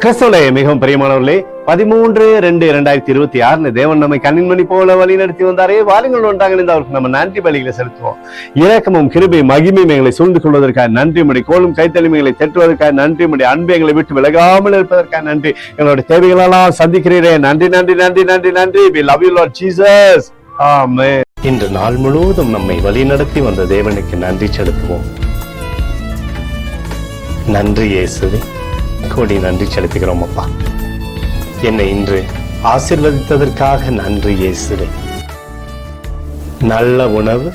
கிறிஸ்துவிலே மிகவும் பிரியமானவர்களே, 13/2/2026 தேவன் நம்மை கண்ணின்மணி போல வழி நடத்தி வந்தாரே. வாருங்கள் ஒன்றாக அவருக்கு நம்ம நன்றி பலிகளை செலுத்துவோம். இரக்கமும் கிருபை மகிமையும் எங்களை சூழ்ந்து கொள்வதற்காக நன்றி, முடி கோலும் கைத்தலிமைகளை தட்டுவதற்காக நன்றி, முடி அன்பு எங்களை விட்டு விலகாமல் இருப்பதற்காக நன்றி. எங்களுடைய தேவைகளெல்லாம் சந்திக்கிறீரே, நன்றி நன்றி நன்றி நன்றி நன்றி. We love you Lord Jesus. ஆமென். இன்று நாள் முழுவதும் நம்மை வழி நடத்தி வந்த தேவனுக்கு நன்றி செலுத்துவோம். நன்றி இயேசுவே, கோடி நன்றி செலுத்துகிறோம் அப்பா. என்னை இன்று ஆசீர்வதித்ததற்காக நன்றி இயேசுவே. நல்ல உணவு,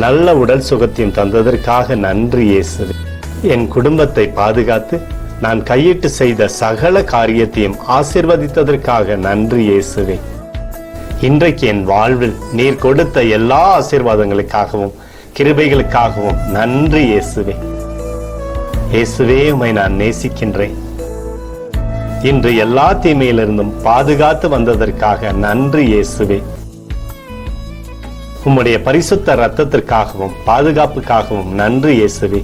நல்ல உடல் சுகத்தையும் தந்ததற்காக நன்றி இயேசுவே. என் குடும்பத்தை பாதுகாத்து நான் கையிட்டு செய்த சகல காரியத்தையும் ஆசீர்வதித்ததற்காக நன்றி இயேசுவே. இன்றைக்கு என் வாழ்வில் நீர் கொடுத்த எல்லா ஆசீர்வாதங்களுக்காகவும் கிருபைகளுக்காகவும் நன்றி இயேசுவே. இயேசுவே, உம்மை நான் நேசிக்கின்றேன். இன்று எல்லா தீமையிலிருந்தும் பாதுகாத்து வந்ததற்காக நன்றி இயேசுவே. உம்முடைய பரிசுத்த இரத்தத்திற்காகவும் பாதுகாப்புக்காகவும் நன்றி இயேசுவே.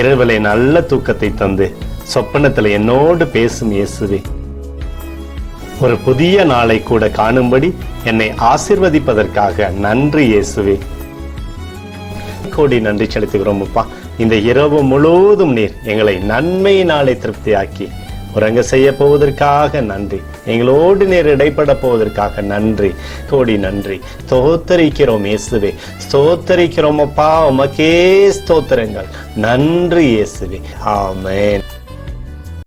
இரவிலே நல்ல தூக்கத்தை தந்து சொப்பனத்தில் என்னோடு பேசும் இயேசுவே. ஒரு புதிய நாளை கூட காணும்படி என்னை ஆசீர்வதிப்பதற்காக நன்றி இயேசுவே. கோடி நன்றி செலுத்துகிறோம் அப்பா. இந்த இரவு முழுவதும் நீர் எங்களை நன்மையினாலே திருப்தியாக்கி உறங்க செய்ய போவதற்காக நன்றி. எங்களோடு நீர் இடைப்பட போவதற்காக நன்றி, கோடி நன்றி. ஸ்தோத்தரிக்கிறோம் இயேசுவே, ஸ்தோத்தரிக்கிறோம் அப்பா. உமக்கே ஸ்தோத்திரங்கள். நன்றி இயேசுவே. ஆமென்.